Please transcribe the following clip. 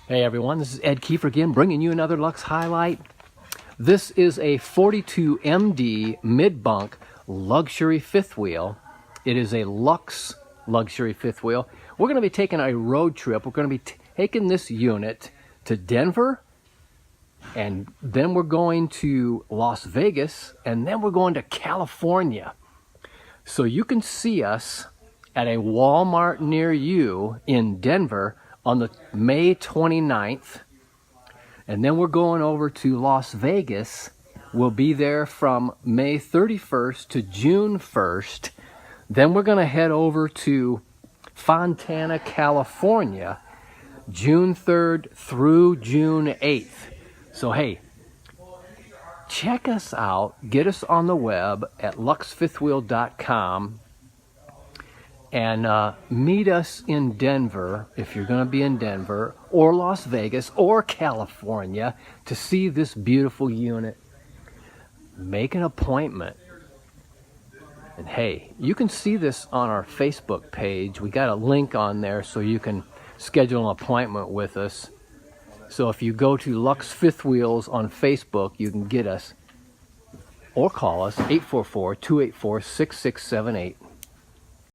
Hey everyone, this is Ed Kiefer again, bringing you another Luxe highlight. This is a 42 MD mid-bunk luxury fifth wheel. It is a Luxe luxury fifth wheel. We're going to be taking a road trip. We're going to be taking this unit to Denver, and then we're going to Las Vegas, and then we're going to California. So you can see us at a Walmart near you in Denver on the May 29th, and then we're going over to Las Vegas. We'll be there from May 31st to June 1st. Then we're going to head over to Fontana, California, June 3rd through June 8th. So hey, check us out. Get us on the web at luxefifthwheel.com. And meet us in Denver, if you're going to be in Denver, or Las Vegas, or California, to see this beautiful unit. Make an appointment. And hey, you can see this on our Facebook page. We got a link on there so you can schedule an appointment with us. So if you go to Luxe Fifth Wheels on Facebook, you can get us, or call us, 844-284-6678.